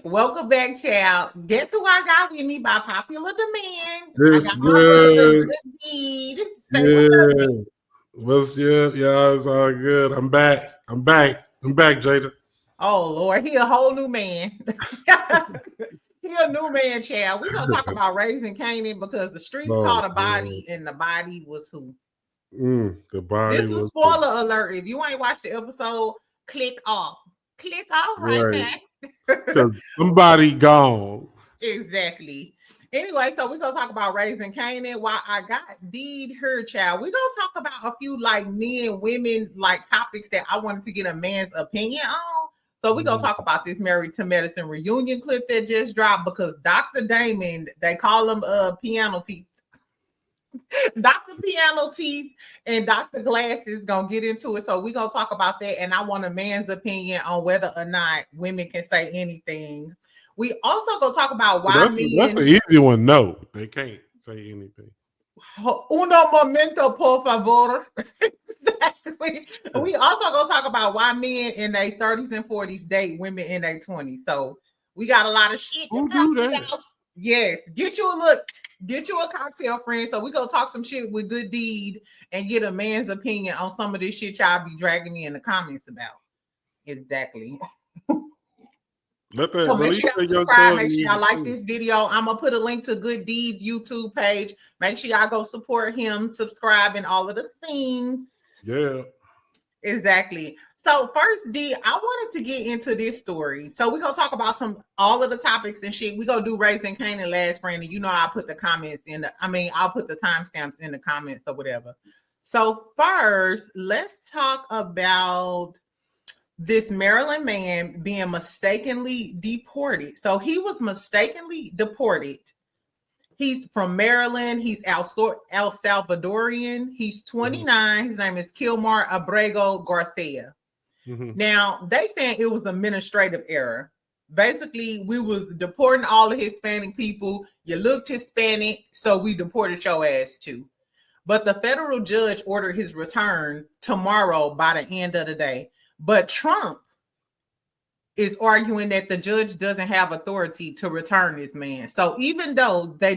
Welcome back, child. Guess who I got with me by popular demand? I It's got my brother, good. Good Deed. Say what's up, Yeah. D. What's up, y'all? It's all good. I'm back. I'm back, Jada. Oh, Lord, he a whole new man. He a new man, child. We're going to talk about raising Kanan because the streets Oh, called a man. body, and the body was who? The body This is a was spoiler alert. If you ain't watched the episode, click off. Click off right right. now. Because somebody gone. Exactly. Anyway, so we're gonna talk about raising Canaan. While I got Deed her child, we're gonna talk about a few like men, women, like topics that I wanted to get a man's opinion on. So we're gonna talk about this Married to Medicine reunion clip that just dropped because Dr. Damon, they call him piano teeth. Dr. Piano Teeth and Dr. Glasses gonna get into it. So we're gonna talk about that. And I want a man's opinion on whether or not women can say anything. We also gonna talk about why That's an easy one. No, they can't say anything. Uno momento, por favor. We also gonna talk about why men in their 30s and 40s date women in their 20s. So we got a lot of shit to talk about. Yes, get you a cocktail friend. So we gonna talk some shit with Good Deed and get a man's opinion on some of this shit y'all be dragging me in the comments about. Exactly. So make sure y'all subscribe. Make sure y'all like this video. I'm gonna put a link to Good Deeds YouTube page. Make sure y'all go support him, subscribe, and all of the things. Yeah. Exactly. So first, D, I wanted to get into this story. So we're gonna talk about all of the topics and shit. We're gonna do raising Canaan last, friend. And you know I'll put the comments I'll put the timestamps in the comments or whatever. So first, let's talk about this Maryland man being mistakenly deported. So he was mistakenly deported. He's from Maryland. He's El Salvadorian. He's 29. His name is Kilmar Abrego Garcia. Now, they saying it was administrative error. Basically, we was deporting all the Hispanic people. You looked Hispanic, so we deported your ass too. But the federal judge ordered his return tomorrow by the end of the day. But Trump is arguing that the judge doesn't have authority to return this man. So even though they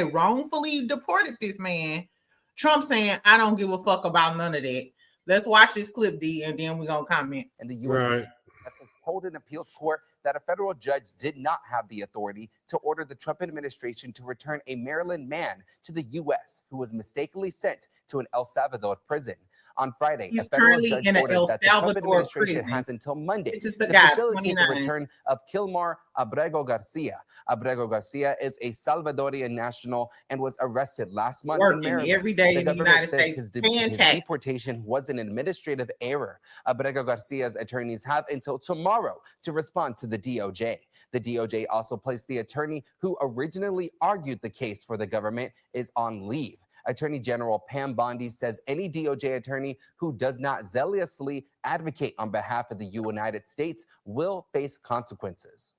wrongfully deported this man, Trump saying, I don't give a fuck about none of that. Let's watch this clip, D, and then we're going to comment. And the U.S. has told an appeals court that a federal judge did not have the authority to order the Trump administration to return a Maryland man to the U.S. who was mistakenly sent to an El Salvador prison. On Friday, a federal judge ordered that the Trump administration has until Monday to facilitate the return of Kilmar Abrego Garcia. Abrego Garcia is a Salvadorian national and was arrested last month in Maryland. Every day the government says his deportation was an administrative error. Abrego Garcia's attorneys have until tomorrow to respond to the DOJ. The DOJ also placed the attorney who originally argued the case for the government is on leave. Attorney General Pam Bondi says any DOJ attorney who does not zealously advocate on behalf of the United States will face consequences.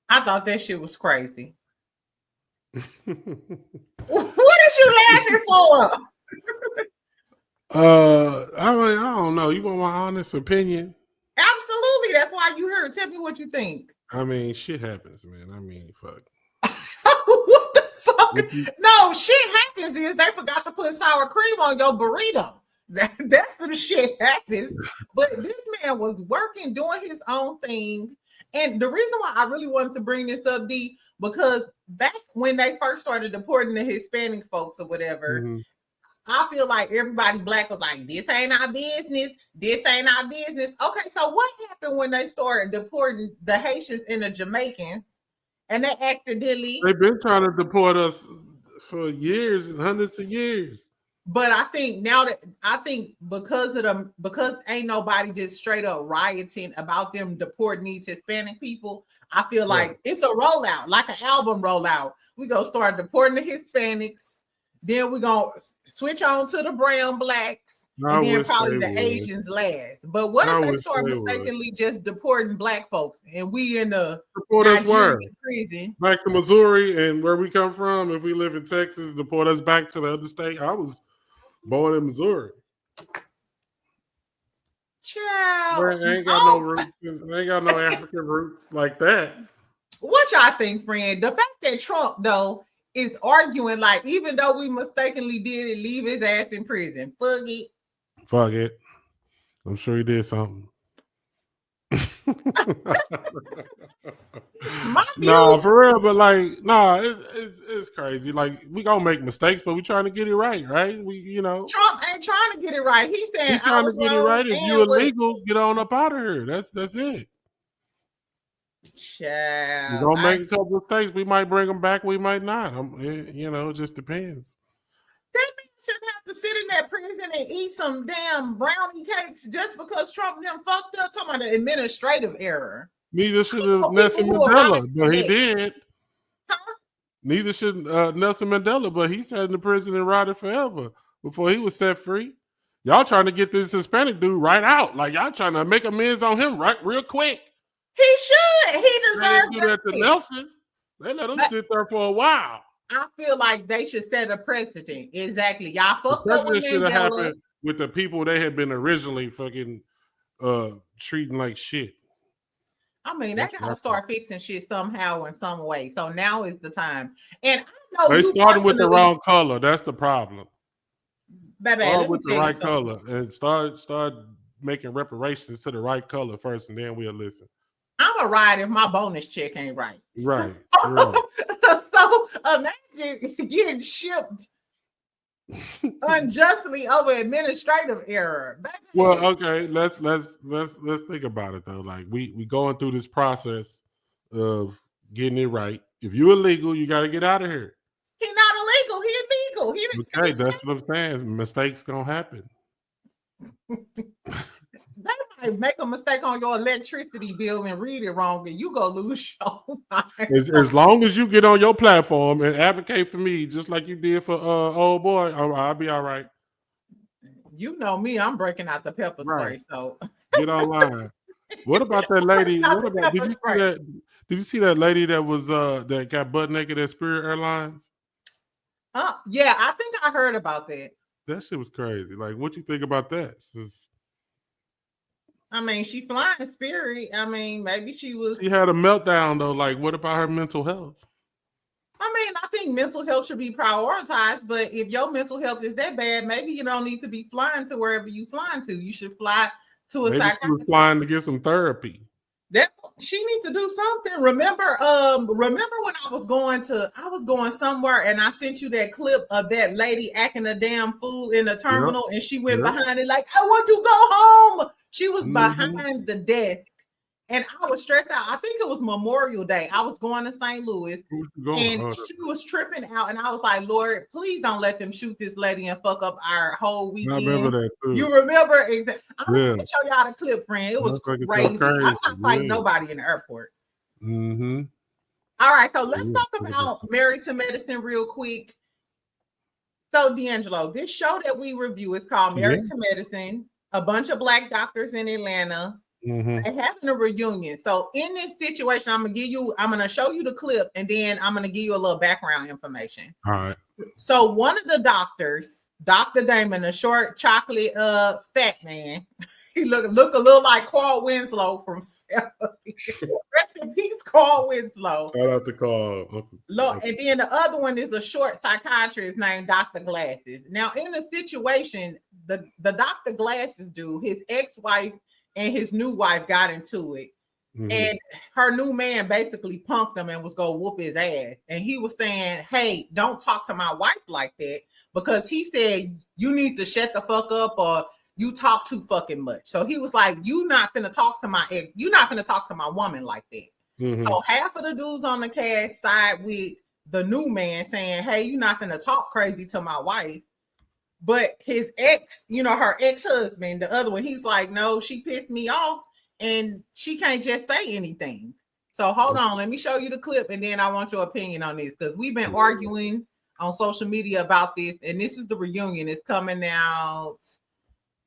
I thought that shit was crazy. What is you laughing for? I don't know. You want my honest opinion? Absolutely. That's why you heard. Tell me what you think. I mean, shit happens, man. I mean, fuck. What the fuck? No, shit happens is they forgot to put sour cream on your burrito. That's when shit happens. But this man was working, doing his own thing. And the reason why I really wanted to bring this up, D, because back when they first started deporting the Hispanic folks or whatever, I feel like everybody black was like, this ain't our business. This ain't our business. Okay, so what happened when they started deporting the Haitians and the Jamaicans? And they accidentally... They've been trying to deport us for years and hundreds of years. But I think because ain't nobody just straight up rioting about them deporting these Hispanic people, I feel like it's a rollout, like an album rollout. We're going to start deporting the Hispanics. Then we're going to switch on to the brown blacks. And then probably the Asians last. But what if they start mistakenly just deporting black folks and we in the prison? Back to Missouri and where we come from. If we live in Texas, deport us back to the other state. I was born in Missouri. ain't got no roots. They ain't got no African roots like that. What y'all think, friend? The fact that Trump, though, is arguing like, even though we mistakenly did it, leave his ass in prison. Fuck it. Fuck it. I'm sure he did something. No, for real, but like, it's crazy. Like, we gonna make mistakes, but we trying to get it right? We, Trump ain't trying to get it right. He's saying trying to get it right. If you illegal, get on up out of here. That's it. Child, We're gonna make a couple of mistakes. We might bring them back. We might not. It just depends. That man shouldn't have to sit in that prison and eat some damn brownie cakes just because Trump and them fucked up. Talking about an administrative error. Neither should have Nelson Mandela, but he did. Huh? Neither should Nelson Mandela, but he sat in the prison and rotted forever before he was set free. Y'all trying to get this Hispanic dude right out. Like, y'all trying to make amends on him right real quick. He should. He deserves do that to Nelson. They let him sit there for a while. I feel like they should set a precedent. Exactly. Y'all fucked up with Mandela. Should have happened with the people they had been originally fucking treating like shit. I mean, they gotta start fixing shit somehow in some way. So now is the time. And I know they started with the wrong color. That's the problem. Start with the right color and start making reparations to the right color first, and then we'll listen. I'm a ride if my bonus check ain't right. Right. So imagine getting shipped unjustly over administrative error. Well, okay, let's think about it though. Like we going through this process of getting it right. If you're illegal, you got to get out of here. He's not illegal. He illegal. Okay, that's what I'm saying. Mistakes gonna happen. They might make a mistake on your electricity bill and read it wrong, and you go lose your mind. As long as you get on your platform and advocate for me, just like you did for old boy, I'll be all right. You know me, I'm breaking out the pepper spray. So get online. What about that lady? Did you see that lady that was that got butt naked at Spirit Airlines? Yeah, I think I heard about that. That shit was crazy. Like, what you think about that? I mean, she flying Spirit. I mean, maybe she had a meltdown though. Like, what about her mental health? I mean, I think mental health should be prioritized, but if your mental health is that bad, maybe you don't need to be flying to wherever you flying to. You should fly to a psychiatrist. She was flying to get some therapy. She needs to do something. Remember when I was going somewhere and I sent you that clip of that lady acting a damn fool in the terminal, and she went behind it like, I want to go home. She was behind the desk, and I was stressed out. I think it was Memorial Day. I was going to St. Louis, and she was tripping out, and I was like, Lord, please don't let them shoot this lady and fuck up our whole weekend. I remember that too. You remember? Exactly. I'm going to show y'all the clip, friend. It was crazy. I'm not fighting nobody in the airport. Mm-hmm. All right, so let's talk about Married to Medicine real quick. So, D'Angelo, this show that we review is called Married to Medicine. A bunch of Black doctors in Atlanta. They're having a reunion. So in this situation, I'm gonna show you the clip, and then I'm gonna give you a little background information. All right. So one of the doctors, Dr. Damon, a short, chocolate, fat man, he look a little like Carl Winslow from Rest in peace, Carl Winslow. Shout out to Carl. And then the other one is a short psychiatrist named Dr. Glasses. Now, in the situation, the Dr. Glasses dude, his ex-wife and his new wife got into it. And her new man basically punked him and was going to whoop his ass. And he was saying, hey, don't talk to my wife like that, because he said, you need to shut the fuck up, or you talk too fucking much. So he was like, you're not going to talk to my ex. You're not going to talk to my woman like that. So half of the dudes on the cast side with the new man saying, hey, you're not going to talk crazy to my wife. But his ex, her ex-husband, the other one, he's like, no, she pissed me off and she can't just say anything. So hold on, let me show you the clip, and then I want your opinion on this, because we've been arguing on social media about this, and this is the reunion. It's coming out.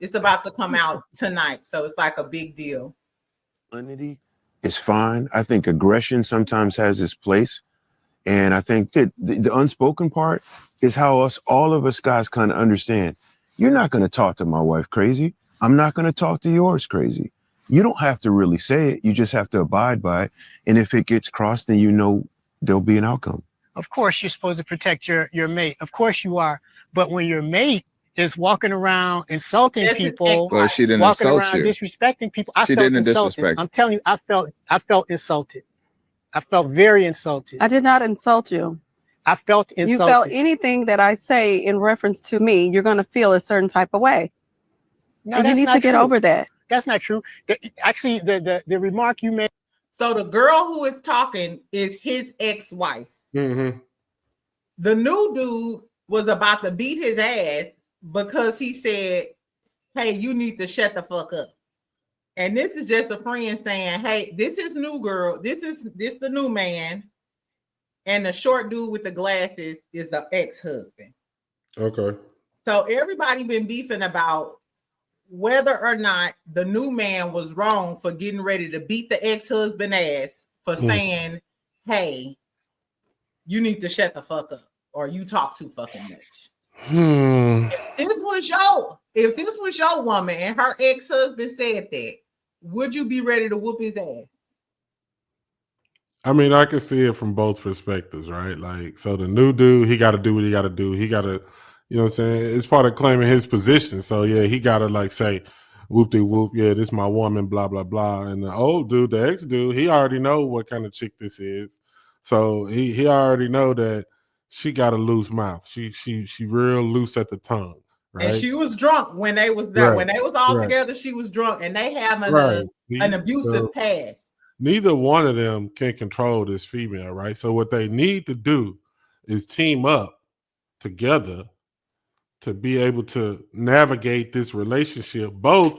It's about to come out tonight. So it's like a big deal. Unity is fine. I think aggression sometimes has its place. And I think that the unspoken part is how all of us guys kind of understand. You're not going to talk to my wife crazy. I'm not going to talk to yours crazy. You don't have to really say it. You just have to abide by it. And if it gets crossed, then you know there'll be an outcome. Of course, you're supposed to protect your mate. Of course you are. But when your mate is walking around insulting people, well, she didn't walking insult around you. disrespecting people, I She felt didn't insulted. disrespect. I'm telling you, I felt insulted. I felt very insulted. I did not insult you. I felt insulted. You felt anything that I say in reference to me, you're going to feel a certain type of way. No, and you need to get over that. That's not true. Actually, the remark you made. So the girl who is talking is his ex-wife. Mm-hmm. The new dude was about to beat his ass because he said, hey, you need to shut the fuck up. And this is just a friend saying, hey, this is new girl. This the new man. And the short dude with the glasses is the ex-husband. Okay. So everybody been beefing about whether or not the new man was wrong for getting ready to beat the ex-husband ass for saying, hey, you need to shut the fuck up or you talk too fucking much. If this was your woman and her ex-husband said that, would you be ready to whoop his ass? I mean, I can see it from both perspectives, right? Like, so the new dude, he got to do what he got to do. He got to, you know what I'm saying? It's part of claiming his position. So, yeah, he got to, like, say, whoop-de-whoop, yeah, this is my woman, blah, blah, blah. And the old dude, the ex-dude, he already know what kind of chick this is. So, he already know that she got a loose mouth. She real loose at the tongue, right? And she was drunk when they was there. Right. When they was all together, she was drunk. And they have an abusive past. Neither one of them can control this female, right? So what they need to do is team up together to be able to navigate this relationship, both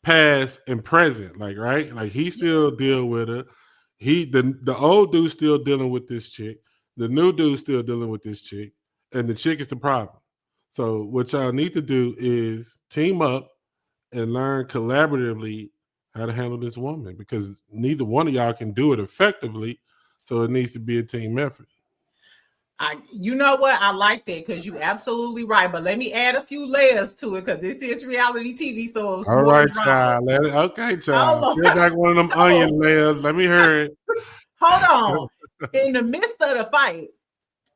past and present. Like, right? Like he still deal with her. The old dude's still dealing with this chick. The new dude's still dealing with this chick. And the chick is the problem. So what y'all need to do is team up and learn collaboratively how to handle this woman, because neither one of y'all can do it effectively. So it needs to be a team effort. You know what? I like that because you're absolutely right. But let me add a few layers to it because this is reality TV. So it's all right, child. Okay, child. Feel like one of them onion layers. Let me hear it. Hold on. In the midst of the fight,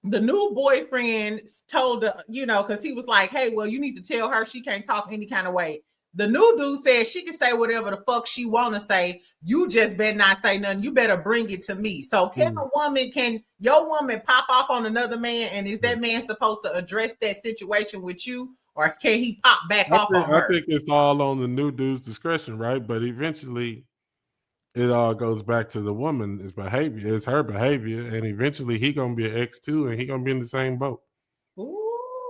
the new boyfriend told the, because he was like, hey, well, you need to tell her she can't talk any kind of way. The new dude said she can say whatever the fuck she want to say. You just better not say nothing. You better bring it to me. So can your woman pop off on another man? And is that man supposed to address that situation with you? Or can he pop back off on her? I think it's all on the new dude's discretion, right? But eventually it all goes back to the woman's behavior. It's her behavior. And eventually he going to be an ex too. And he going to be in the same boat. Ooh.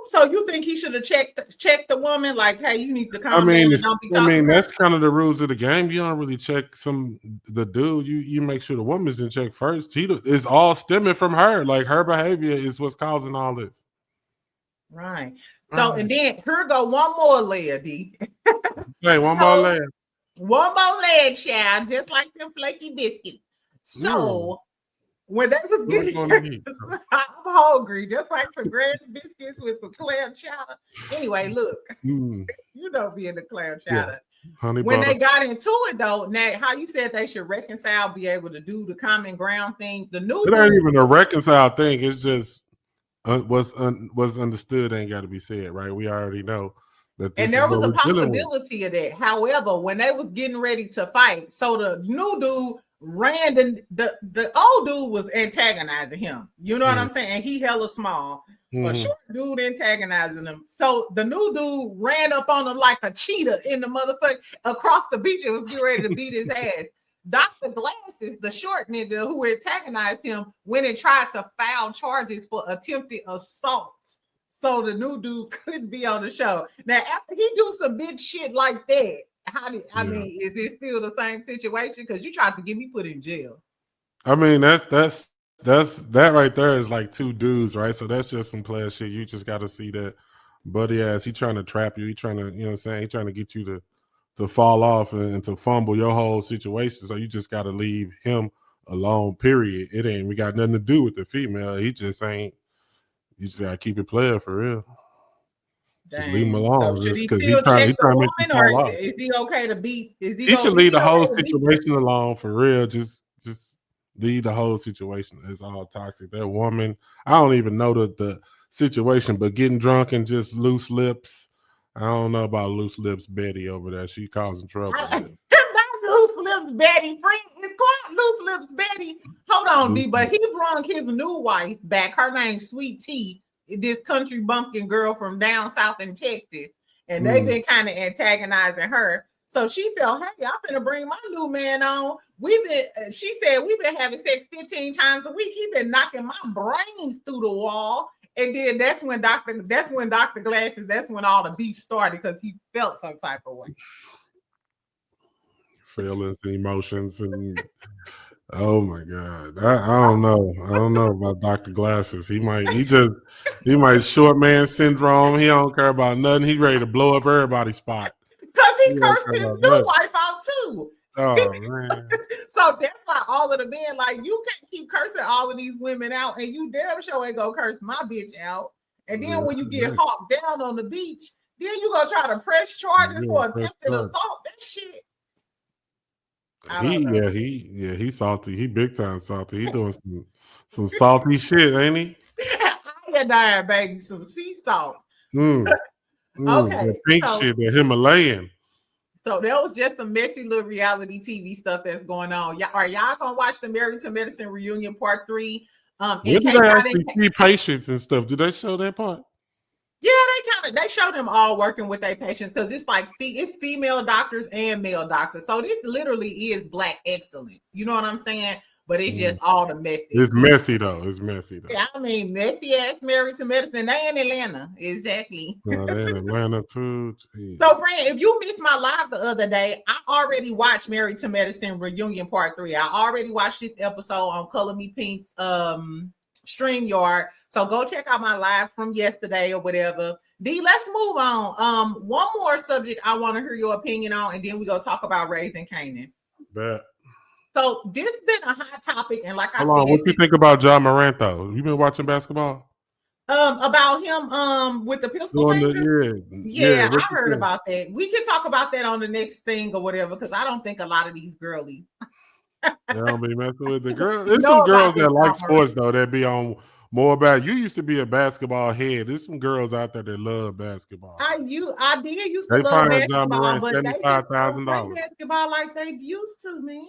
So you think he should have checked the woman like, hey, you need to calm down and don't be talking. I mean, that's kind of the rules of the game. You don't really check the dude. You make sure the woman's in check first. It's all stemming from her. Like her behavior is what's causing all this. Right. So and then here go one more layer, D. Hey, one more layer. One more layer, child, just like them flaky biscuits. So when they was getting, I'm hungry, just like some grass biscuits with some clam chowder. Anyway, look, you know, being the clam chowder. Yeah. When they got into it, though, now how you said they should reconcile, be able to do the common ground thing. The new it ain't even a reconcile thing. It's just what's understood ain't got to be said, right? We already know that. And there was a possibility of that. However, when they was getting ready to fight, so the new dude ran the old dude was antagonizing him. You know what I'm saying? And he hella small. A short dude antagonizing him. So the new dude ran up on him like a cheetah in the motherfucker across the beach and was getting ready to beat his ass. Dr. Glasses, the short nigga who antagonized him, went and tried to file charges for attempted assault. So the new dude couldn't be on the show. Now, after he do some big shit like that, I mean, is it still the same situation? Because you tried to get me put in jail. I mean, that's that right there is like two dudes, right? So that's just some player shit. You just got to see that buddy ass. He trying to trap you. He trying to, you know what I'm saying? He trying to get you to fall off and to fumble your whole situation. So you just got to leave him alone, period. It ain't, we got nothing to do with the female. He just ain't, you just got to keep it player for real. Just leave him Dang. alone. So should he Because still check he the trying to make you woman, or fall off. is he okay to beat? He should leave the whole okay situation alone for real. Just leave the whole situation. It's all toxic. That woman, I don't even know the situation, but getting drunk and just loose lips. I don't know about loose lips Betty over there. She causing trouble. Not loose lips Betty. It's called loose lips Betty. Hold on, D. But he brought his new wife back. Her name's Sweet Tea. This country bumpkin girl from down south in Texas. And they've been kind of antagonizing her. So she felt, hey, I'm gonna bring my new man on. She said we've been having sex 15 times a week. He's been knocking my brains through the wall. And then that's when Dr. Glasses, that's when all the beef started, because he felt some type of way. Feelings and emotions and oh my God. I don't know. I don't know about Dr. Glasses. He might short man syndrome. He don't care about nothing. He ready to blow up everybody's spot. Because he cursed his new wife out too. Oh man. So that's why all of the men, like, you can't keep cursing all of these women out, and you damn sure ain't gonna curse my bitch out. And then when you get hawked down on the beach, then you gonna try to press charges for attempted assault. That shit. He's salty. He big time salty. He doing some salty shit, ain't he? I dying, baby, some sea salt. Okay, the pink shit, the Himalayan. So that was just some messy little reality TV stuff that's going on. Are y'all gonna watch the Married to Medicine reunion part 3? When did they actually see patients and stuff? Did they show that part? Yeah, they show them all working with their patients, because it's like it's female doctors and male doctors. So this literally is Black excellence. You know what I'm saying? But it's just all the messy. It's messy though. Yeah, I mean, messy ass Married to Medicine. They in Atlanta, exactly. No, they in Atlanta too. Jeez. So, friend, if you missed my live the other day, I already watched Married to Medicine reunion part 3. I already watched this episode on Color Me Pink's StreamYard. So go check out my live from yesterday or whatever. D, let's move on. One more subject I want to hear your opinion on, and then we go talk about raising Kanan. Bet. So this has been a hot topic, and like I said, what you think about Ja Morant though? You been watching basketball? About him with the pistol. Yeah, I heard about that. We can talk about that on the next thing or whatever, because I don't think a lot of these girlies. They don't be messing with the girls. There's some girls that like sports though, that be on more about. You used to be a basketball head. There's some girls out there that love basketball. I did used to love basketball, but they just don't play basketball like they used to, man.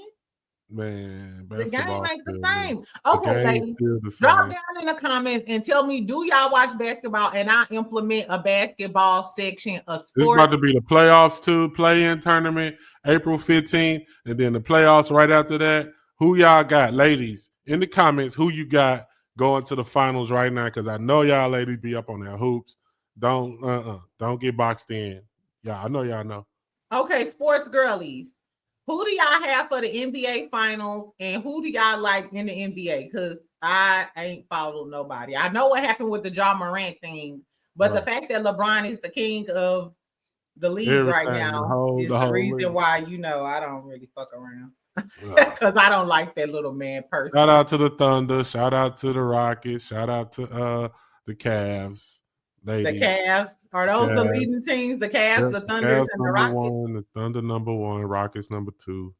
Man, the game ain't the same. Okay, ladies, drop down in the comments and tell me, do y'all watch basketball? And I implement a basketball section of sports. It's about to be the playoffs too, play-in tournament, April 15th, and then the playoffs right after that. Who y'all got, ladies? In the comments, who you got going to the finals right now? Because I know y'all ladies be up on their hoops. Don't get boxed in. Yeah, I know y'all know. Okay, sports girlies. Who do y'all have for the NBA finals, and who do y'all like in the NBA? Because I ain't followed nobody. I know what happened with the Ja Morant thing, but the fact that LeBron is the king of the league right now is the reason why, I don't really fuck around. Because I don't like that little man person. Shout out to the Thunder. Shout out to the Rockets. Shout out to the Cavs. Ladies. The Cavs. Are those the leading teams? The Cavs, the Thunders, and the Rockets? The Thunder number 1, Rockets number 2.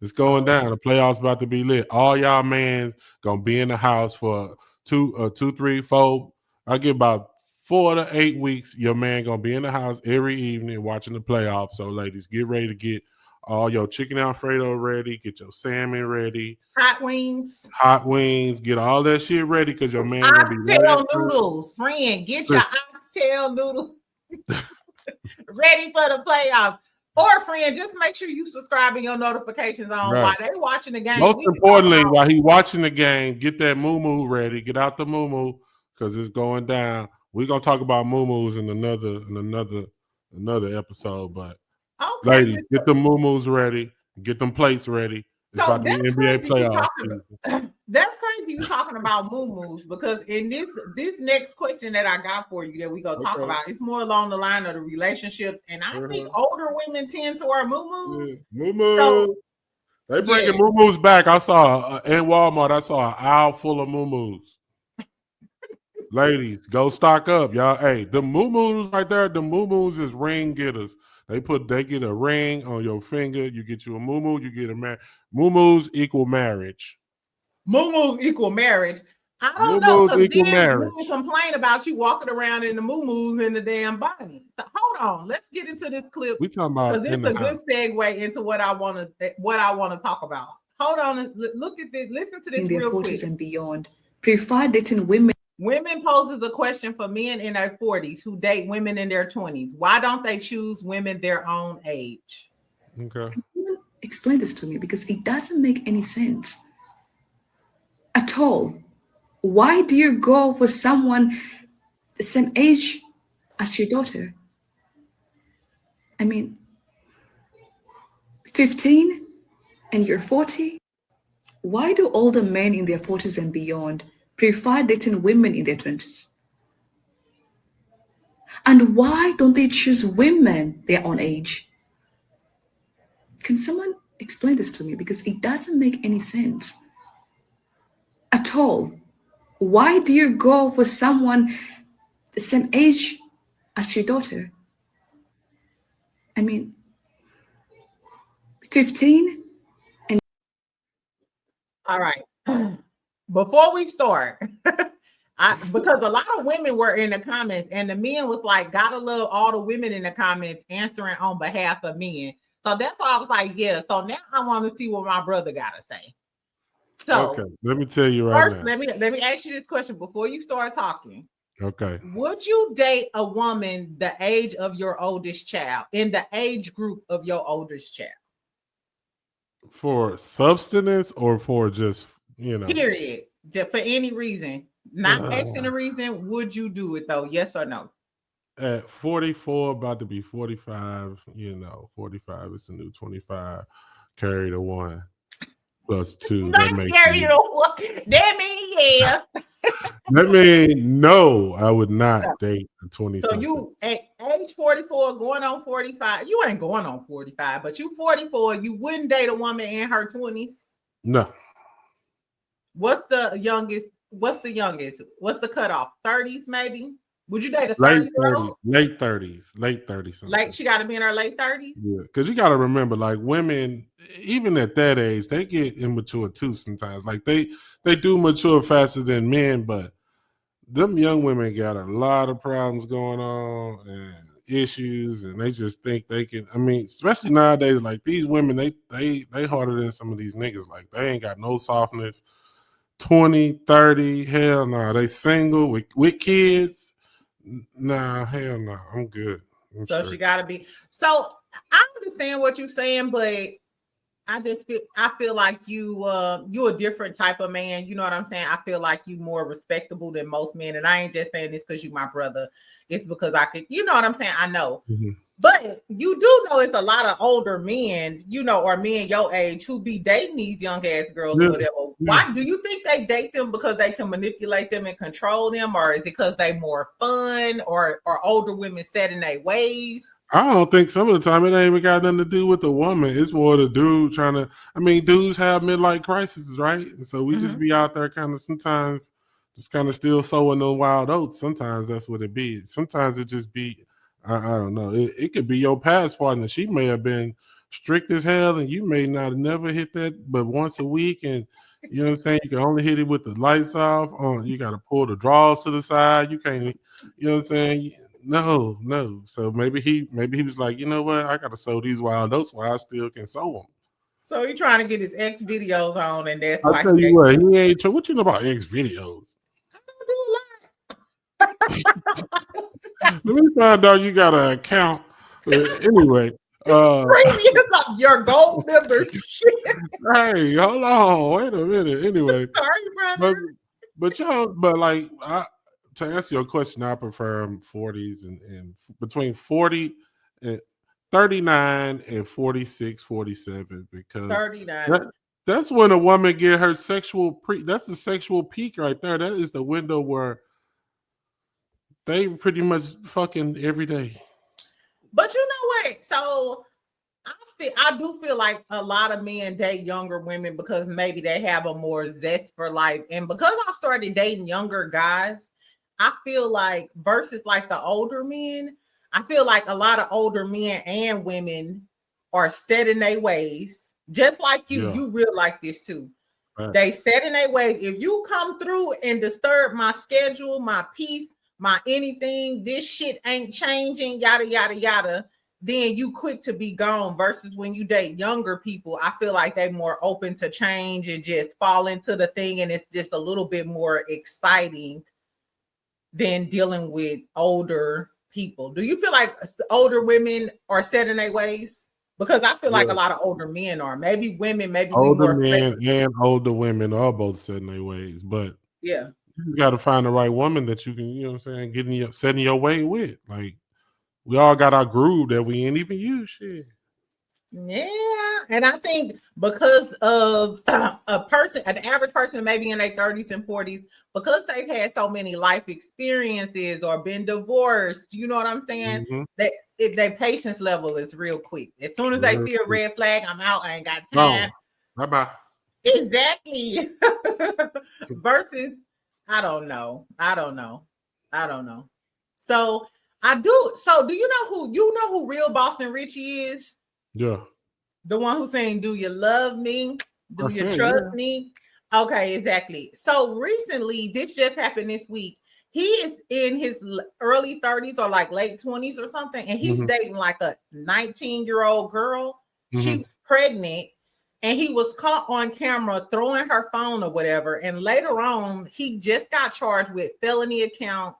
It's going down. The playoffs about to be lit. All y'all man gonna be in the house for 2, 3, 4. I get about 4 to 8 weeks. Your man gonna be in the house every evening watching the playoffs. So, ladies, get ready to get all your chicken Alfredo ready. Get your salmon ready. Hot wings. Get all that shit ready, because your man gonna be ready. Oxtail noodles, friend. Get your oxtail noodles ready for the playoffs. Or, friend, just make sure you subscribe and your notifications on while they watching the game. Most importantly, while he watching the game, get that mumu ready. Get out the mumu, because it's going down. We're gonna talk about mumus in another episode. But ladies, get the mumus ready. Get them plates ready. It's about the NBA playoffs. That's crazy you talking about mumus, because in this next question that I got for you that we gonna talk about, it's more along the line of the relationships, and I think older women tend to wear mumus. So, they bringing mumus back. I saw in Walmart. I saw an aisle full of mumus. Ladies, go stock up, y'all. Hey, the mumus right there, the mumus is ring getters. They get a ring on your finger. You get you a mumu, you get a man. Mumus equal marriage. Mumus equal marriage. I don't know, Mumus because equal then marriage. women complain about you walking around in the mumus in the damn body. So hold on, let's get into this clip We talking about because it's a good segue into what I want to talk about. Hold on, look at this. Listen to this in their real 40s quick. and beyond prefer dating women. Women poses a question for men in their 40s who date women in their 20s. Why don't they choose women their own age? Okay. Explain this to me because it doesn't make any sense at all. Why do you go for someone the same age as your daughter? I mean, 15 and you're 40? Why do older men in their 40s and beyond prefer dating women in their 20s? And why don't they choose women their own age? Can someone explain this to me? Because it doesn't make any sense at all. Why do you go for someone the same age as your daughter? I mean, 15 and... All right. Before we start, because a lot of women were in the comments and the men was like, gotta love all the women in the comments answering on behalf of men. So that's why I was like, yeah. So now I want to see what my brother gotta say. So okay, let me tell you right first, now. let me ask you this question before you start talking. Okay. Would you date a woman the age of your oldest child, in the age group of your oldest child? For substance or for just, Period. Just for any reason. Not asking the reason. Would you do it though? Yes or no? At 44, about to be 45, 45 is the new 25. Carry the 1 plus 2. That makes that means yeah. That means no, I would not date a 20. So you at age 44 going on 45. You ain't going on 45, but you 44, you wouldn't date a woman in her 20s? No. What's the youngest? What's the cutoff? 30s, maybe? Would you date a late 30-year-old? Late 30s. Like she got to be in her late 30s? Yeah, because you got to remember, like women, even at that age, they get immature too sometimes. Like they do mature faster than men, but them young women got a lot of problems going on and issues, and they just think they can. I mean, especially nowadays, like these women, they harder than some of these niggas. Like they ain't got no softness. 20, 30, hell no. They single with kids. Nah, hell no. I'm good. So she got to be. So I understand what you're saying, but I feel like you a different type of man. You know what I'm saying? I feel like you more respectable than most men, and I ain't just saying this because you my brother. It's because I could. You know what I'm saying? I know. Mm-hmm. But you do know it's a lot of older men, or men your age who be dating these young ass girls or whatever. Why do you think they date them? Because they can manipulate them and control them, or is it because they more fun, or older women set in their ways? I don't think some of the time it ain't even got nothing to do with the woman. It's more the dude trying to. I mean, dudes have midlife crises, right? And so we just be out there kind of sometimes just kind of still sowing those wild oats. Sometimes that's what it be. Sometimes it just be. I don't know. It could be your past partner. She may have been strict as hell, and you may not have never hit that, but once a week, and you know what I'm saying. You can only hit it with the lights off. You got to pull the drawers to the side. You can't. You know what I'm saying. No. So maybe he was like, you know what? I got to sow these wild oats while I still can sow them. So he trying to get his X videos on, and that's I'll tell you what. He ain't. What you know about X videos? I don't do a lot. Let me find out you got an account. Anyway, your gold membership. Hey, hold on, wait a minute. Anyway, sorry, brother. But like to answer your question, I prefer 40s and between 40 and 39 and 46, 47 because 39. That's when a woman get her that's the sexual peak right there. That is the window where they pretty much fucking every day. But you know what? So I do feel like a lot of men date younger women because maybe they have a more zest for life. And because I started dating younger guys, I feel like versus like the older men, I feel like a lot of older men and women are set in their ways. Just like you real like this too. Right. They set in their ways. If you come through and disturb my schedule, my peace, my anything, this shit ain't changing, yada, yada, yada, then you quick to be gone. Versus when you date younger people, I feel like they're more open to change and just fall into the thing. And it's just a little bit more exciting than dealing with older people. Do you feel like older women are set in their ways? Because I feel like a lot of older men are. Maybe women, maybe older men and older women are both set in their ways. But yeah, you got to find the right woman that you can, you know what I'm saying, setting your way with. Like, we all got our groove that we ain't even use shit. Yeah, and I think because of an average person, maybe in their 30s and 40s, because they've had so many life experiences or been divorced, you know what I'm saying? Mm-hmm. Their patience level is real quick. As soon as they see a red flag, I'm out. I ain't got time. Bye-bye. Exactly. Versus, I don't know. So I do. So do you know who real Boston Richie is? Yeah. The one who's saying, do you love me? Do you trust me? Okay, exactly. So recently, this just happened this week. He is in his early 30s or like late 20s or something, and he's dating like a 19-year-old girl. She was pregnant, and he was caught on camera throwing her phone or whatever. And later on, he just got charged with felony count,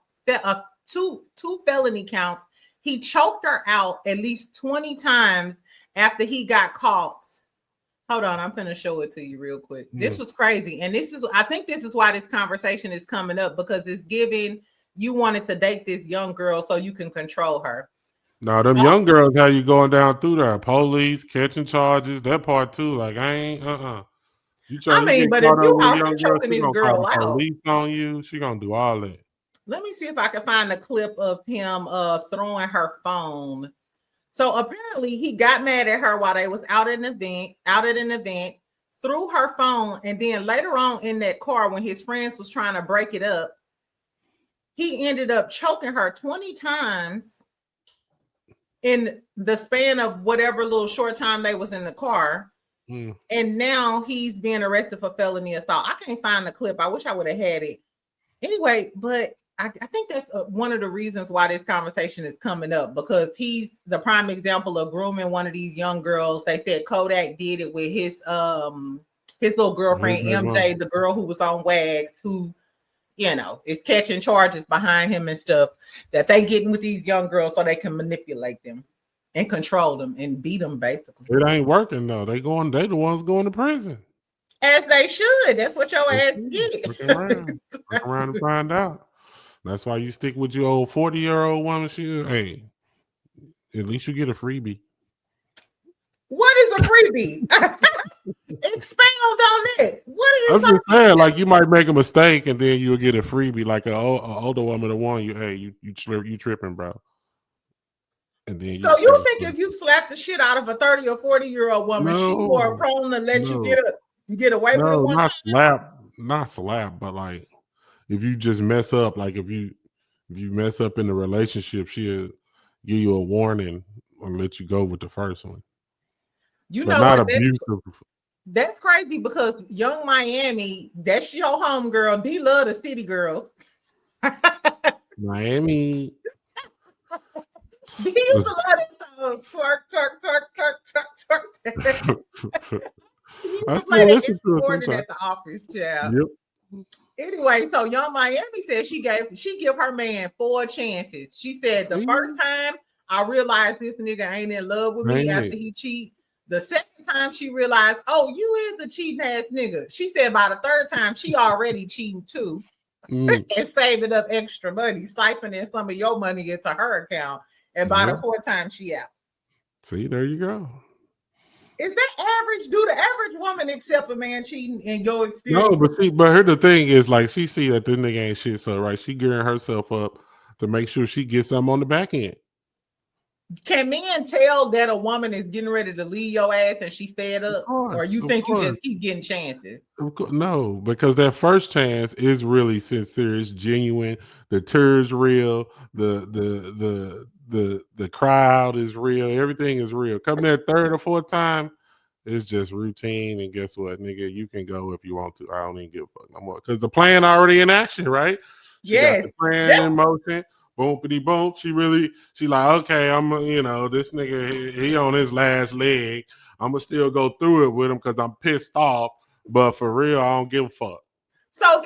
two felony counts. He choked her out at least 20 times after he got caught. Hold on, I'm gonna show it to you real quick. This was crazy. And I think this is why this conversation is coming up, because it's giving you wanted to date this young girl so you can control her. No, them young girls, how you going down through there? Police, catching charges, that part too. Like, I ain't, You but if you out here choking this girl out, police on you, she gonna do all that. Let me see if I can find a clip of him throwing her phone. So apparently he got mad at her while they was out at an event, threw her phone, and then later on in that car when his friends was trying to break it up, he ended up choking her 20 times in the span of whatever little short time they was in the car. And now he's being arrested for felony assault. I can't find the clip. I wish I would have had it. Anyway, but I think that's one of the reasons why this conversation is coming up, because he's the prime example of grooming one of these young girls. They said Kodak did it with his little girlfriend, MJ, the girl who was on Wags, who, you know, is catching charges behind him and stuff, that they getting with these young girls so they can manipulate them and control them and beat them, basically. It ain't working though. They the ones going to prison. As they should. That's what your ass get. Look around and find out. That's why you stick with your old 40-year-old woman. Hey, at least you get a freebie. What is a freebie? Expound on it. What is? I'm just saying, like, you might make a mistake and then you'll get a freebie. Like an older woman to warn you, hey, you tripping, bro. And then so you think if you slap the shit out of a 30 or 40-year-old woman, she's more prone to let you get away with it? Not slap, but like, if you just mess up, like if you mess up in the relationship, she'll give you a warning and let you go with the first one. You but know, not abusive. That's crazy, because Young Miami, that's your home girl. D love the city girl. Miami. D used to love that song. Twerk. I still listen to it at the office, child. Yep. Anyway, so Young Miami said she give her man 4 chances. She said the first time I realized this nigga ain't in love with me after he cheat. The second time she realized, oh, you is a cheating ass nigga. She said by the third time she already cheating too, and saving up extra money, siphoning some of your money into her account. And by the fourth time she out. See, there you go. Is that average? Do the average woman accept a man cheating in your experience? No, but her the thing is, like, she see that this nigga ain't shit, so right, she gearing herself up to make sure she gets something on the back end. Can men tell that a woman is getting ready to leave your ass and she fed up? Or you think you just keep getting chances? No, because that first chance is really sincere, it's genuine. The tears real, the crowd is real, everything is real. Come that third or fourth time, it's just routine. And guess what, nigga? You can go if you want to. I don't even give a fuck no more. Because the plan already in action, right? She got the plan in motion. Boomity boom. She like, okay, I'm this nigga, he on his last leg. I'm gonna still go through it with him because I'm pissed off. But for real, I don't give a fuck. So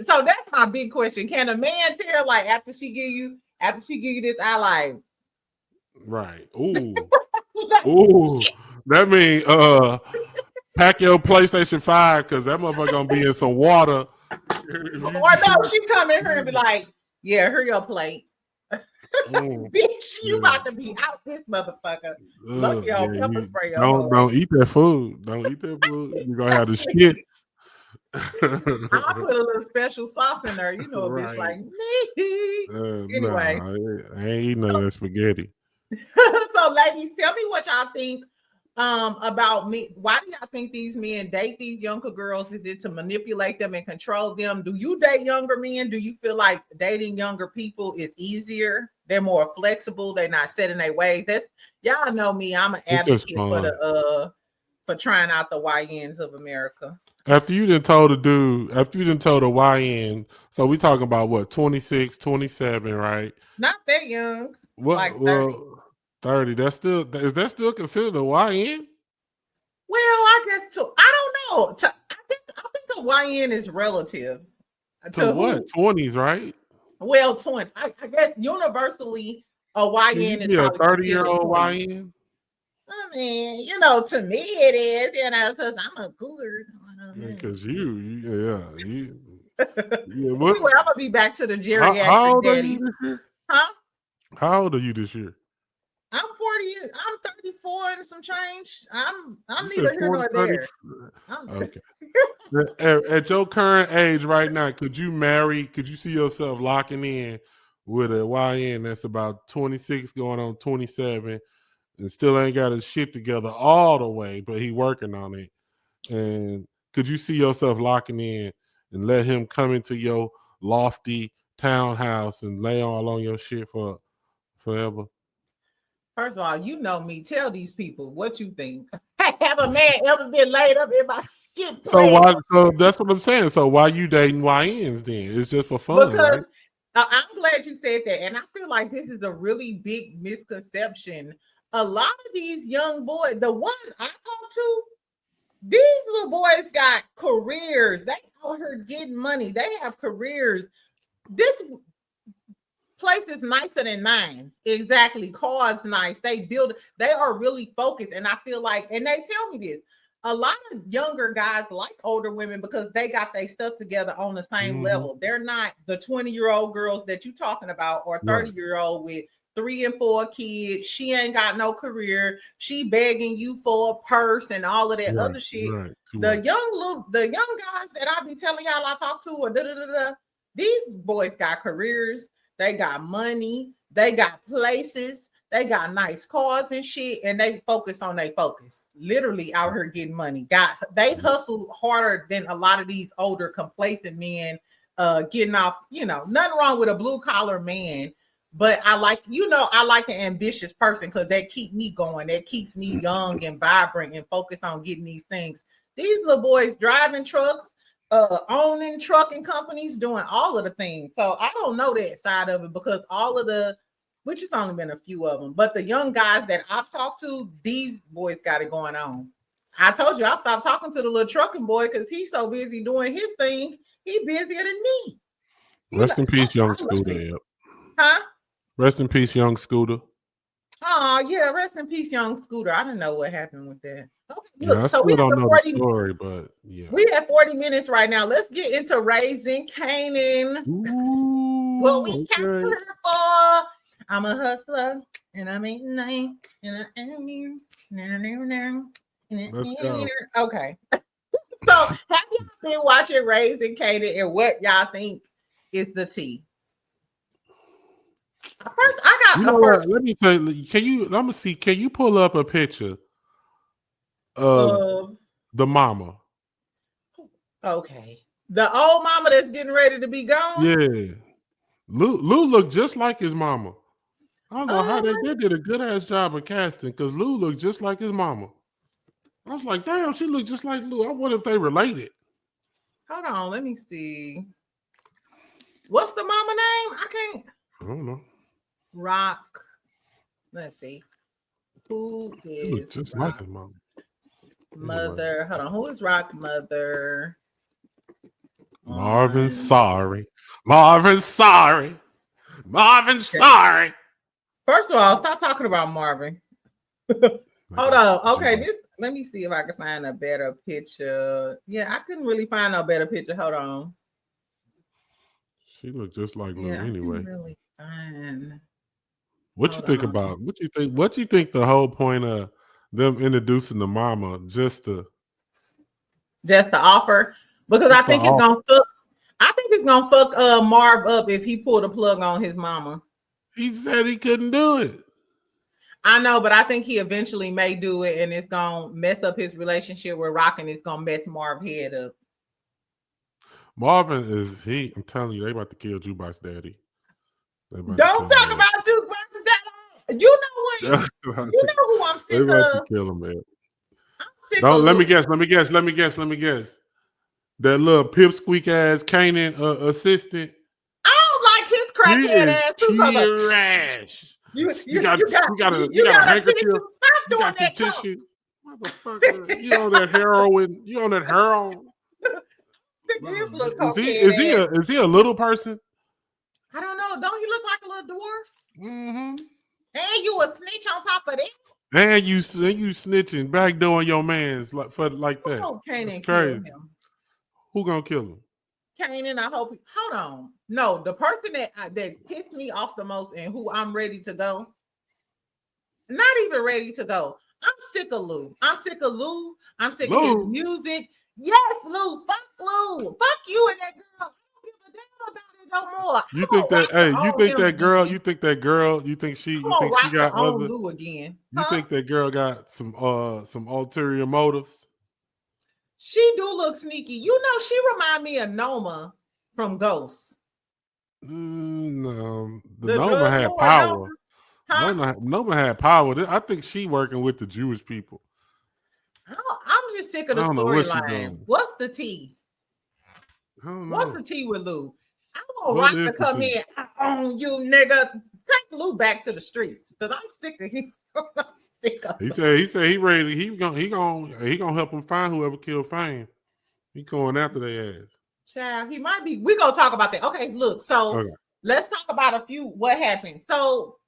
so that's my big question. Can a man tell like after she give you this, I like right. Ooh. Ooh. That mean pack your PlayStation 5 because that motherfucker gonna be in some water. Or no, she come in here and be like, yeah, hurry your plate. Bitch, you about to be out this motherfucker. Look your pepper spray. Don't eat that food. Don't eat that food. You're gonna have the shit. I'll put a little special sauce in there. You know, a bitch like me. Anyway, I ain't eating none of that spaghetti. So, ladies, tell me what y'all think about me. Why do y'all think these men date these younger girls? Is it to manipulate them and control them? Do you date younger men? Do you feel like dating younger people is easier? They're more flexible. They're not set in their ways. That's, y'all know me. I'm an advocate for trying out the YNs of America. After you done told a YN, so we talking about what, 26, 27, right? Not that young. What? Like 30. Well, 30. Is that still considered a YN? Well, I guess I don't know. I think a YN is relative to what? 20s, right? Well, 20. I guess universally a YN is a 30-year-old YN. I mean, to me it is, because I'm a cougar. Because you. Anyway, I'm gonna be back to the geriatric how old daddies. Are you this year? Huh? How old are you this year? I'm 40 years. I'm 34 and some change. I'm neither here nor there. Okay. At your current age right now, could you see yourself locking in with a YN that's about 26 going on 27 and still ain't got his shit together all the way, but he working on it? And could you see yourself locking in and let him come into your lofty townhouse and lay all on your shit for forever? First of all, you know me. Tell these people what you think. Have a man ever been laid up in my shit? So that's what I'm saying. So why you dating YNs then? It's just for fun, because right? I'm glad you said that. And I feel like this is a really big misconception. A lot of these young boys, the ones I talk to, these little boys got careers. They out here getting money. They have careers. This place is nicer than mine. Exactly. Cars nice. They are really focused. And I feel like, and they tell me this, a lot of younger guys like older women because they got their stuff together on the same level. They're not the 20-year-old girls that you talking about or 30-year-old with 3 and 4 kids. She ain't got no career. She begging you for a purse and all of that other shit. The young guys that I be telling y'all I talk to or these boys got careers. They got money. They got places. They got nice cars and shit, and they focus on their focus. Literally out here getting money. They hustle harder than a lot of these older complacent men getting off. Nothing wrong with a blue collar man, but I like an ambitious person because that keep me going. That keeps me young and vibrant and focused on getting these things. These little boys driving trucks, owning trucking companies, doing all of the things. So I don't know that side of it because which has only been a few of them, but the young guys that I've talked to, these boys got it going on. I told you I stopped talking to the little trucking boy because he's so busy doing his thing. He busier than me. Rest in peace, young Scooter. Huh? Rest in peace, young Scooter. Oh yeah, rest in peace, young Scooter. I didn't know what happened with that. Okay, look, I so we don't know the story, but yeah. We have 40 minutes right now. Let's get into raising Kanan. What we came here for. I'm a hustler and I'm eating name and okay. So have y'all been watching Raising Kanan and what y'all think is the tea? First, I got you know what? Let me tell you. Can you? Let me see. Can you pull up a picture of the mama? Okay, the old mama that's getting ready to be gone. Yeah, Lou looked just like his mama. I don't know how they did a good ass job of casting because Lou looked just like his mama. I was like, damn, she looked just like Lou. I wonder if they related. Hold on, let me see. What's the mama name? I don't know. Rock. Let's see. Who is just Rock like his mama? Mother? Anyway. Hold on. Who is Rock mother? Marvin, sorry. Marvin, sorry. Marvin, sorry. First of all, stop talking about Marvin. Hold on. Okay, let me see if I can find a better picture. Yeah, I couldn't really find a better picture. Hold on. She looked just like Lou anyway. Really fine. What you think about? What you think the whole point of them introducing the mama just to offer? Because I think it's gonna fuck. I think it's gonna fuck Marv up if he pulled a plug on his mama. He said he couldn't do it. I know, but I think he eventually may do it, and it's gonna mess up his relationship with Rock, and it's gonna mess Marv's head up. Marvin is I'm telling you, they about to kill Jukebox Daddy. Don't talk about Jukebox Daddy. You know what? You know who I'm sick they about of. To kill him, man. I'm sick Don't of. Let me guess. That little pipsqueak ass Kanan assistant. I don't like his crackhead ass too. Trash. You got a handkerchief. Stop doing that tissue. Motherfucker, you on that heroin? You on that heroin? Is he a little person? I don't know. Don't he look like a little dwarf? Mm-hmm. And you a snitch on top of that. And you snitching, backdooring your mans like that. Oh, Kanan kill him. Who gonna kill him? Kanan, I hope. Hold on. No, the person that pissed me off the most and who I'm ready to go. Not even ready to go. I'm sick of Lou. I'm sick of his music. Yes, Lou. Fuck Lou. Fuck you and that girl. I don't give a damn about it no more. You think she got other Lou again? You think that girl got some ulterior motives? She do look sneaky. You know, she remind me of Noma from Ghost. No, the Noma had power. Noma had power. I think she working with the Jewish people. I'm just sick of the storyline. What's the tea? What's the tea with Lou? I want Rock to come in. I own you, nigga. Take Lou back to the streets because I'm sick of him. He said he ready. He gonna help him find whoever killed Fame. He going after their ass. Child, he might be. We gonna talk about that. Okay, look. So let's talk about what happened. So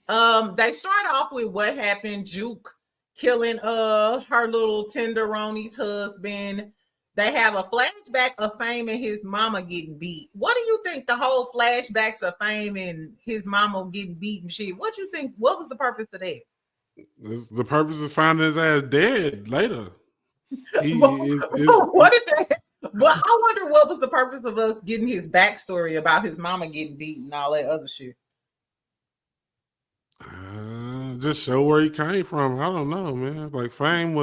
they start off with what happened. Juke killing her little tenderoni's husband. They have a flashback of Fame and his mama getting beat. What do you think the whole flashbacks of Fame and his mama getting beat and shit? What you think? What was the purpose of that? The purpose of finding his ass dead later. What did that? Well, I wonder what was the purpose of us getting his backstory about his mama getting beat and all that other shit. Just show where he came from. I don't know, man. Like Fame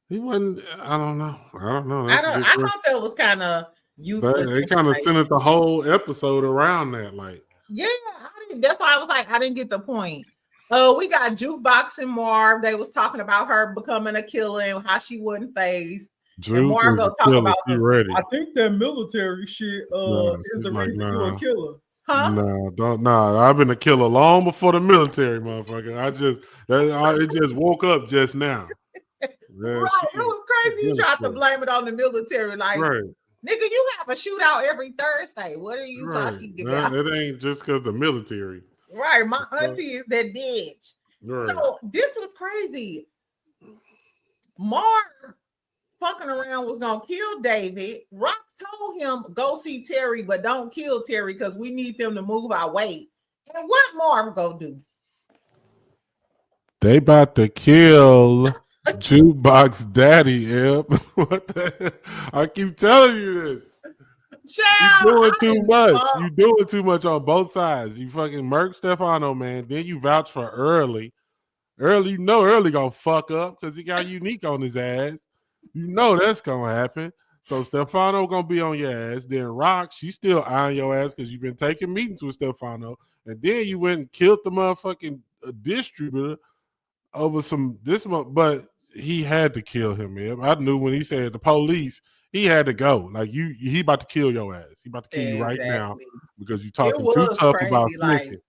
he wasn't. I don't know. I thought that was kind of useless. They kind of centered the whole episode around that. Like, yeah, that's why I was like, I didn't get the point. We got Jukebox and Marv. They was talking about her becoming a killer and how she wasn't phased. And Marv go talk about her. I think that military shit is the reason you're a killer. Huh? Nah. I've been a killer long before the military, motherfucker. It just woke up just now. Right, it was crazy. You tried to blame it on the military, like, nigga, you have a shootout every Thursday. What are you talking about? It ain't just because the military. Right, my auntie is that bitch. Right. So this was crazy. Mark fucking around was gonna kill David. Rock told him go see Terry, but don't kill Terry because we need them to move our weight. And what Marv go do? They about to kill Jukebox Daddy, Eb. What the hell? I keep telling you this. Child, You doing too much. You doing too much on both sides. You fucking murk Stefano, man. Then you vouch for Early. Early, you know Early gonna fuck up because he got Unique on his ass. You know that's gonna happen. So Stefano gonna be on your ass. Then Rock, she's still eyeing your ass because you've been taking meetings with Stefano. And then you went and killed the motherfucking distributor over this month. But he had to kill him, man. I knew when he said the police, he had to go. Like he about to kill your ass. He about to kill you right now because you talking too tough crazy. about like, snitching.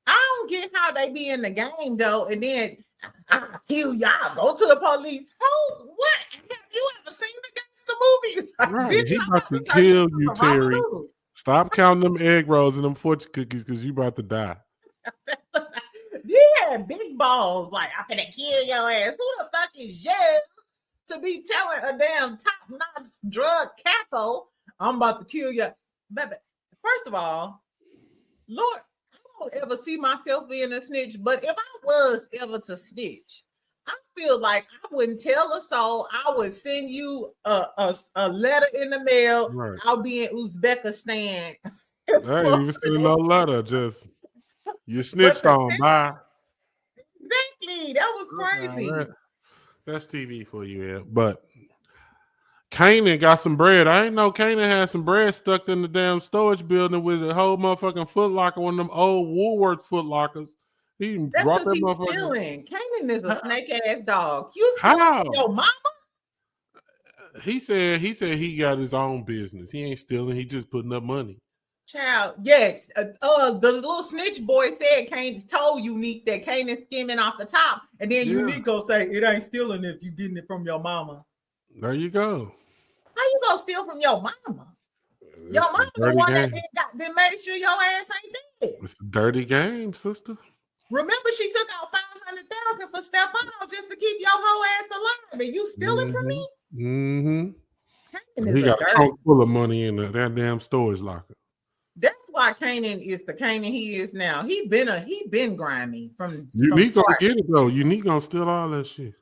I don't get how they be in the game though, and then I'll kill y'all. Go to the police. Oh, what? Have you ever seen the gangster movie? Right. Bitch, He I'm about to kill you, Terry. Noodle. Stop counting them egg rolls and them fortune cookies because you about to die. He had big balls. Like, I'm gonna kill your ass. Who the fuck is you to be telling a damn top-notch drug capo, I'm about to kill you? Baby, first of all, Lord, I don't ever see myself being a snitch, but if I was ever to snitch, I feel like I wouldn't tell a soul. I would send you a letter in the mail. Right. I'll be in Uzbekistan. I ain't even sending no letter. Just you snitched on. Bye. Exactly. That was crazy. That's TV for you, yeah. But Kanan got some bread. I didn't know Kanan had some bread stuck in the damn storage building with a whole motherfucking Foot Locker, one of them old Woolworth Foot Lockers. He brought that motherfucker. Stealing. Kanan is a snake ass dog. You How? Your mama? He said he got his own business. He ain't stealing. He just putting up money. Child, yes. The little snitch boy said Kanan told Unique that Kanan's skimming off the top, and then Unique go say it ain't stealing if you getting it from your mama. There you go. How you gonna steal from your mama? Your mama the one that made sure your ass ain't dead. It's a dirty game, sister. Remember, she took out $500,000 for Stefano just to keep your whole ass alive, and you stealing from me? Mm-hmm. He got a trunk full of money in that damn storage locker. That's why Kanan is the Kanan he is now. He been grimy from Unique gonna get it though. Unique gonna steal all that shit.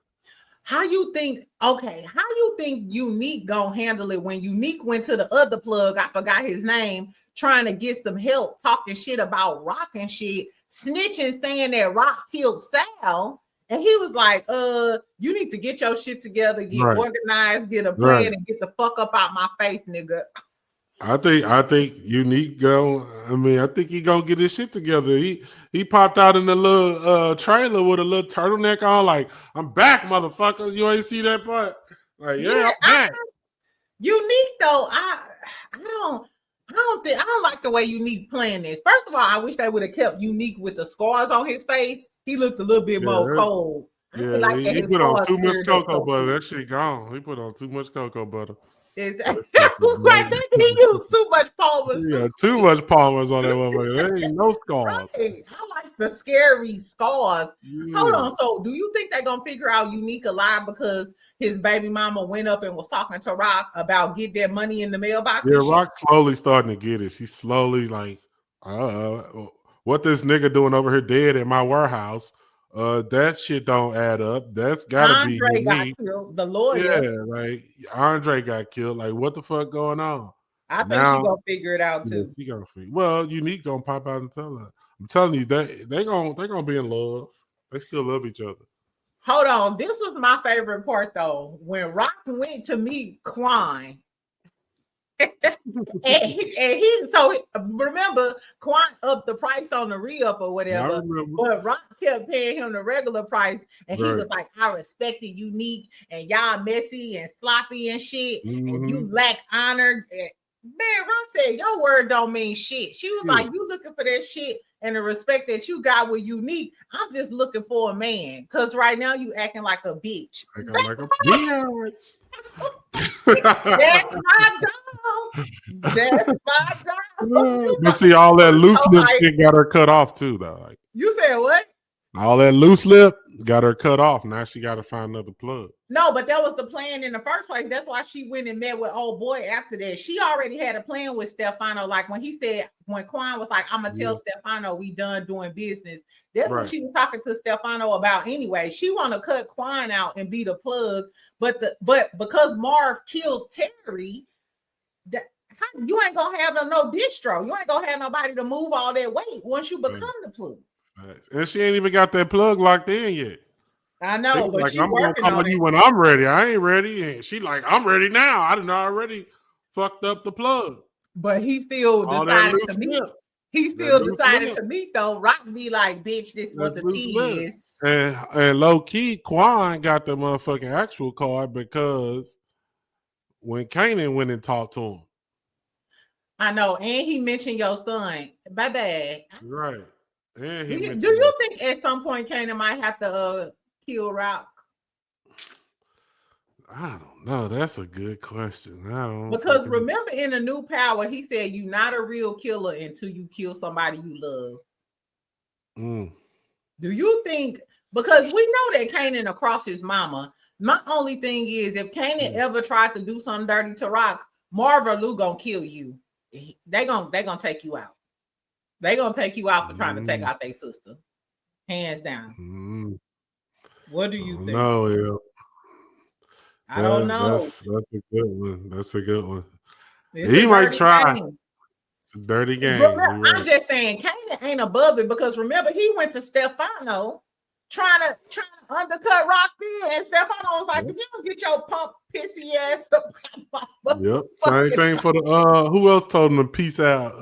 How you think Unique gonna handle it when Unique went to the other plug? I forgot his name, trying to get some help, talking shit about Rock and shit, snitching, saying that Rock killed Sal. And he was like, you need to get your shit together, get organized, get a plan, and get the fuck up out my face, nigga. I think Unique I think he gonna get his shit together. He popped out in the little trailer with a little turtleneck on, like, I'm back, motherfucker. You ain't see that part? Like, yeah, I'm back. Unique though, I don't like the way Unique playing this. First of all, I wish they would have kept Unique with the scars on his face. He looked a little bit more cold. Yeah, he put on too much cocoa butter. That shit gone. He put on too much cocoa butter. Exactly. Right. He used too much Palmer's. Yeah, too much Palmer's on that motherfucker. There ain't no scars. Right. I like the scary scars. Yeah. Hold on. So, do you think they're gonna figure out Unique alive because his baby mama went up and was talking to Rock about get that money in the mailbox? Yeah, Rock slowly starting to get it. She's slowly like, what this nigga doing over here dead in my warehouse? That shit don't add up. That's gotta be Unique. Got killed, the lawyer. Yeah, like Andre got killed. Like, what the fuck going on? I think she gonna figure it out too. She gonna figure. Well, Unique gonna pop out and tell her. I'm telling you, they gonna be in love. They still love each other. Hold on, this was my favorite part though. When Rock went to meet Quan. and he so remember Quan upped the price on the re-up or whatever, but Rock kept paying him the regular price, and he was like, I respected Unique, and y'all messy and sloppy and shit, and you lack honor. Man, Rock said your word don't mean shit. She was like, you looking for that shit and the respect that you got with Unique. I'm just looking for a man, because right now you acting like a bitch. Acting like a bitch. That's my dog. That's my dog. You see, all that loose lip shit got her cut off too, though. Like, you said what? All that loose lip got her cut off. Now she got to find another plug. No, but that was the plan in the first place. That's why she went and met with old boy after that. She already had a plan with Stefano. Like when Quan was like, I'm gonna tell Stefano we done doing business. That's what she was talking to Stefano about anyway. She want to cut Quan out and be the plug, but because Marv killed Terry, you ain't gonna have no distro. You ain't gonna have nobody to move all that weight once you become the plug. And she ain't even got that plug locked in yet. I know, but like, she I'm gonna working call on you it. when I'm ready. I ain't ready, and she like, I'm ready now. I done already fucked up the plug. But he still All that decided loose to meet. lips. He still decided to meet though. Rock be like, bitch, this is what the tea is. And low key, Quan got the motherfucking actual card because when Kanan went and talked to him. I know, and he mentioned your son. Bye. Right. And do you think at some point Kanan might have to kill Rock? I don't know. That's a good question. Because remember in the new power, he said you're not a real killer until you kill somebody you love. Do you think, because we know that Kanan across his mama, my only thing is if Kanan ever tried to do something dirty to Rock, Marv or Lou gonna kill you. They gonna take you out. They gonna take you out for trying to take out their sister. Hands down. What do you think? No, yeah. I don't know. That's a good one. That's a good one. It's he might try. Game. It's a dirty game. Remember, I'm just saying, Kanan ain't above it because remember he went to Stefano trying to undercut Rock there, and Stefano was like, "If you don't get your pump pissy ass up." Yep. Same thing for the who else told him to peace out?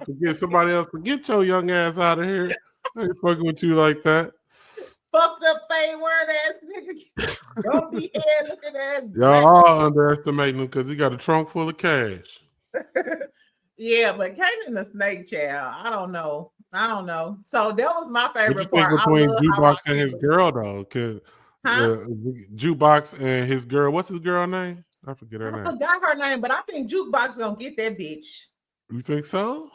To get somebody else to get your young ass out of here. I ain't fucking with you like that. Fucked up fade word ass nigga. Don't be here looking at y'all all underestimating him because he got a trunk full of cash. Yeah, but Kanan the snake child. I don't know. So that was my favorite part. What you think between Jukebox and his girl though? Cause Jukebox and his girl, what's his girl name? I forget her name. I forgot her name, but I think Jukebox gonna get that bitch. You think so?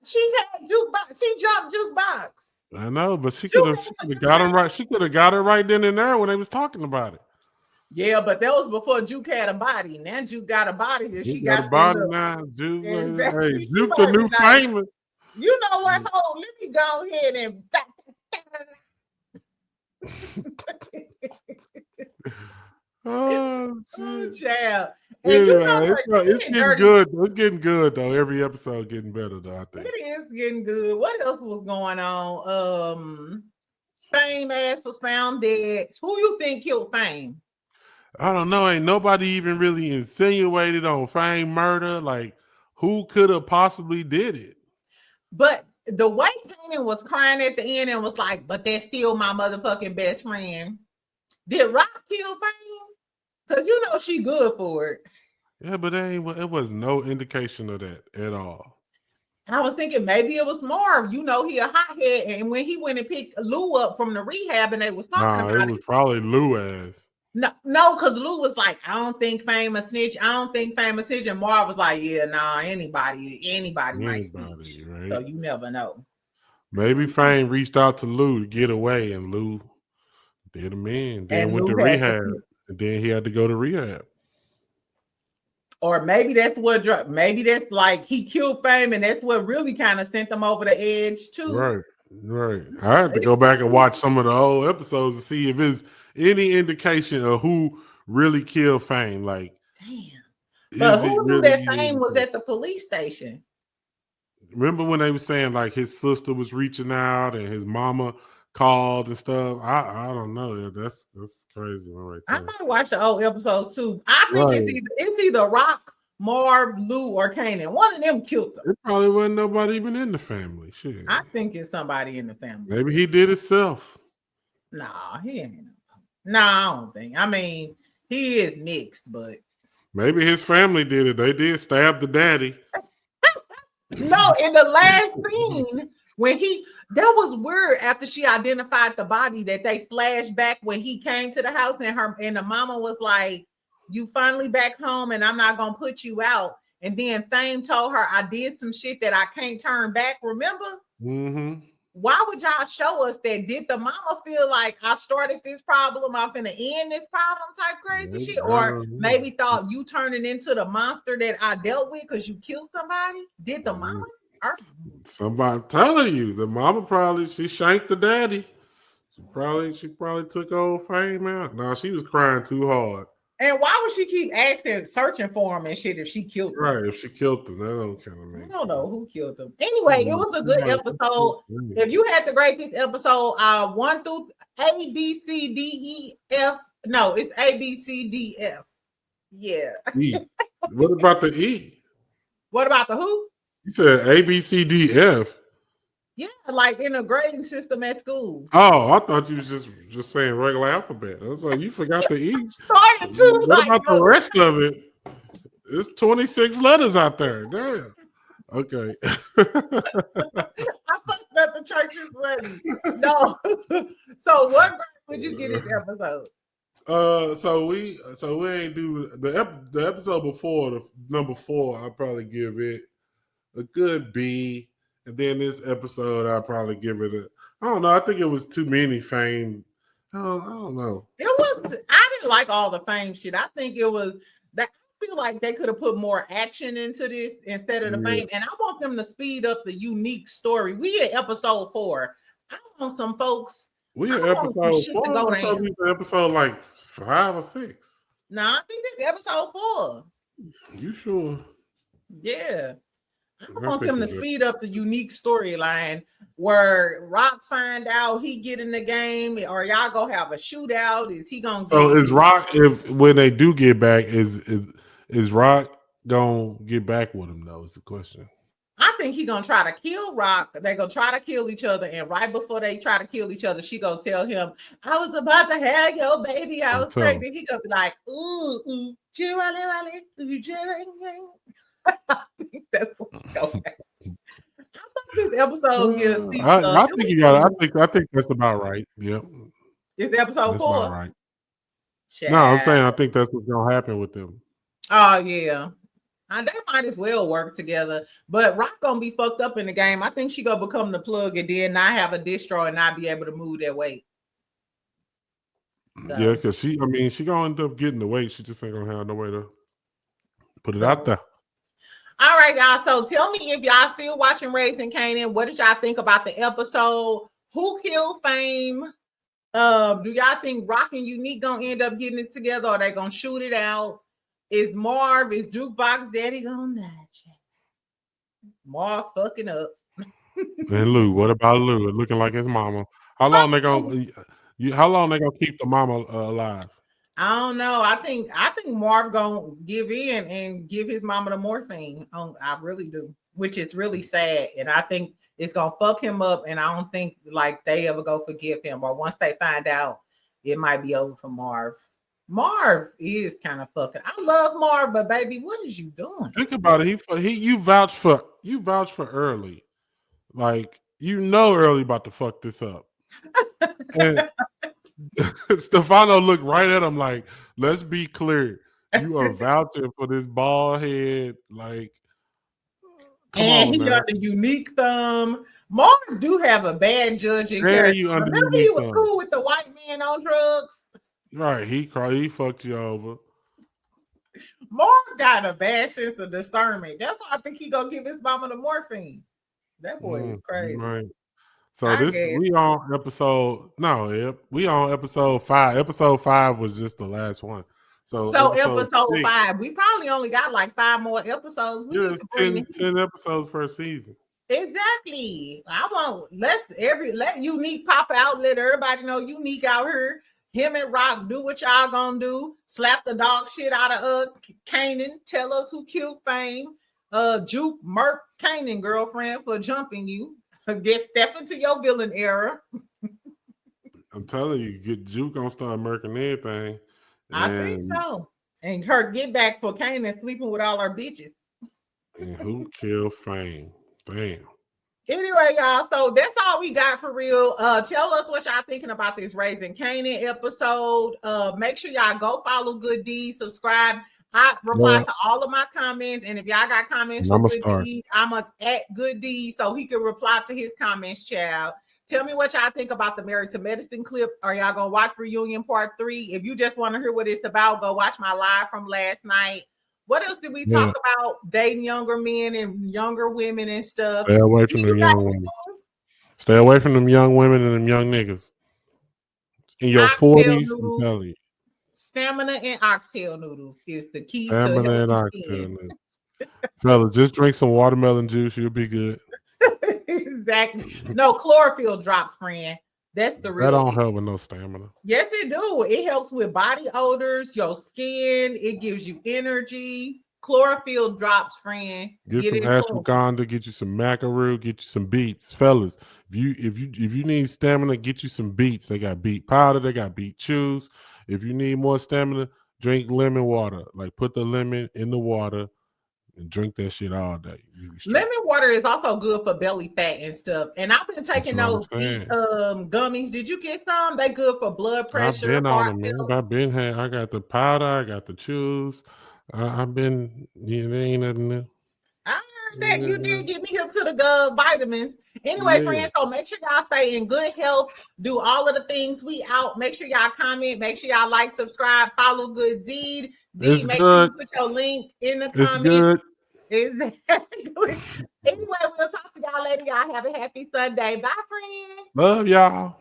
She had Jukebox. She dropped Jukebox. I know, but she could have got him right. She could have got it right then and there when they was talking about it. Yeah, but that was before Juke had a body. Now Juke got a body, and she got a body now. Juke, exactly. Hey, Juke the new famous. You know what? Hold, let me go ahead and. Oh, child. It's getting good. It's getting good though. Every episode getting better though. I think it is getting good. What else was going on? Fame ass was found dead. Who you think killed Fame? I don't know. Ain't nobody even really insinuated on Fame murder. Like, who could have possibly did it? But the way Kanan was crying at the end and was like, "But that's still my motherfucking best friend." Did Rock kill Fame? Because you know she good for it. Yeah, but it was no indication of that at all. I was thinking maybe it was Marv. You know, he a hothead, and when he went and picked Lou up from the rehab and they was talking about it was probably Lou ass. No, because Lou was like, I don't think Fame a snitch. And Marv was like, yeah, nah, anybody might snitch. Right? So you never know. Maybe Fame reached out to Lou to get away, and Lou did him in. Then went to rehab, and then he had to go to rehab. Or maybe that's what. Maybe that's like he killed Fame, and that's what really kind of sent them over the edge too. Right. I had to go back and watch some of the old episodes to see if it's any indication of who really killed Fame. Like, damn. But who knew that Fame was at the police station? Remember when they were saying like his sister was reaching out and his mama called and stuff? I don't know. That's crazy right there. I might watch the old episodes too. I think it's either Rock, Marv, Lou, or Kanan. One of them killed them. It probably wasn't nobody even in the family. Shit. I think it's somebody in the family. Maybe he did himself. Nah, he ain't. Nah, I don't think. I mean, he is mixed, but maybe his family did it. They did stab the daddy. No, in the last scene when that was weird after she identified the body that they flashed back when he came to the house and the mama was like, "You finally back home and I'm not gonna put you out." And then Fame told her, "I did some shit that I can't turn back." Remember? Mm-hmm. Why would y'all show us that? Did the mama feel like I started this problem, I'm finna end this problem type crazy shit? Or maybe thought you turning into the monster that I dealt with because you killed somebody? Did the mama? Somebody telling you, the mama she shanked the daddy. She probably took old Fame out. No, she was crying too hard. And why would she keep asking, searching for him and shit if she killed him? Right, if she killed him, that don't kind of make I don't know who killed him. Anyway, it was a good episode. If you had to grade this episode, 1 through A, B, C, D, E, F. No, it's A, B, C, D, F. Yeah. E. What about the E? What about the who? You said A, B, C, D, F. Yeah, like in a grading system at school. Oh, I thought you was just saying regular alphabet. I was like, you forgot the E. Started to. What like, about the rest of it? It's 26 letters out there. Damn. Okay. I fucked up the church's money. No. So what grade would you get this episode? So we ain't do the episode before, the number 4. I'll probably give it a good B, and then this episode I'll probably give it I don't know. I think it was too many fame. I don't know. It was. I didn't like all the fame shit. I think it was that. I feel like they could have put more action into this instead of the fame, and I want them to speed up the unique story. We at episode 4. I want some folks. We at episode 4. I thought we were episode like 5 or 6. No, I think this is episode 4. You sure? Yeah. I want them to speed up the unique storyline where Rock find out he get in the game, or y'all gonna have a shootout. Is he gonna? So is Rock, if when they do get back, is Rock gonna get back with him though? Is the question. I think he gonna try to kill Rock. They gonna try to kill each other, and right before they try to kill each other, she gonna tell him, "I was about to have your baby. I was pregnant." He gonna be like, "Ooh, ooh, I think that's what's going on. I thought this episode get a C+. I think you got. I think that's about right. Yep. It's episode 4. Right. No, I'm saying I think that's what's gonna happen with them. Oh yeah. They might as well work together, but Rock gonna be fucked up in the game. I think she gonna become the plug and then not have a distro and not be able to move that weight. So. Yeah, because she gonna end up getting the weight. She just ain't gonna have no way to put it out there. All right, y'all. So tell me if y'all still watching Raising Kanan. What did y'all think about the episode? Who killed Fame? Do y'all think Rock and Unique gonna end up getting it together, or they gonna shoot it out? Is Jukebox Daddy gonna die? Marv fucking up. And Lou, what about Lou? Looking like his mama. How long they gonna keep the mama alive? I don't know. I think Marv gonna give in and give his mama the morphine. I really do, which is really sad. And I think it's gonna fuck him up. And I don't think like they ever go forgive him. Or once they find out, it might be over for Marv. Marv is kind of fucking. I love Marv, but baby, what is you doing? Think about it. You vouch for Early, like Early about to fuck this up. And Stefano looked right at him like, let's be clear. You are vouching for this bald head. Like, he got the unique thumb. Marv do have a bad judging character. Remember he was cool with the white man on drugs? Right. He fucked you over. Marv got a bad sense of discernment. That's why I think he gonna give his mama the morphine. That boy is crazy. Right. So we on episode 5. Episode 5 was just the last one. So episode 5, we probably only got like 5 more episodes. We need to bring 10 episodes per season. Exactly. Let Unique pop out. Let everybody know Unique out here. Him and Rock do what y'all gonna do. Slap the dog shit out of Kanan. Tell us who killed Fame. Juke murk Kanan girlfriend for jumping you. Step into your villain era. I'm telling you, Juke gonna start murking everything. I think so. And her get back for Kanan sleeping with all her bitches. And who killed Fame? Damn. Anyway, y'all, so that's all we got for real. Tell us what y'all thinking about this Raising Kanan episode. Make sure y'all go follow Good Deeds, subscribe. I reply to all of my comments, and if y'all got comments for Good Deeds, I'm at Good Deeds so he can reply to his comments, child. Tell me what y'all think about the Married to Medicine clip. Are y'all gonna watch Reunion Part 3? If you just want to hear what it's about, go watch my live from last night. What else did we talk about? Dating younger men and younger women and stuff. Stay away from them young women. Stay away from them young women and them young niggas. In your 40s, I'm telling you. Stamina and oxtail noodles is the key to Stamina and healthy oxtail skin. noodles. Fella, just drink some watermelon juice. You'll be good. Exactly. No, chlorophyll drops, friend. That's the real. That don't help with no stamina. Yes, it do. It helps with body odors, your skin. It gives you energy. Chlorophyll drops, friend. Get some ashwagandha, get you some macaroni, get you some beets, fellas. If you need stamina, get you some beets. They got beet powder, they got beet chews. If you need more stamina, drink lemon water. Like put the lemon in the water and drink that shit all day. Lemon water is also good for belly fat and stuff. And I've been taking those gummies. Did you get some? They good for blood pressure. I've been on them, man. I got the powder, I got the chews. I've been, there ain't nothing new. I heard that you did get me hip to the vitamins. Anyway, friends, so make sure y'all stay in good health. Do all of the things. We out. Make sure y'all comment. Make sure y'all like, subscribe, follow Good Deed. Make sure you put your link in the comments. Exactly. Anyway, we'll talk to y'all later. Y'all have a happy Sunday. Bye, friends. Love y'all.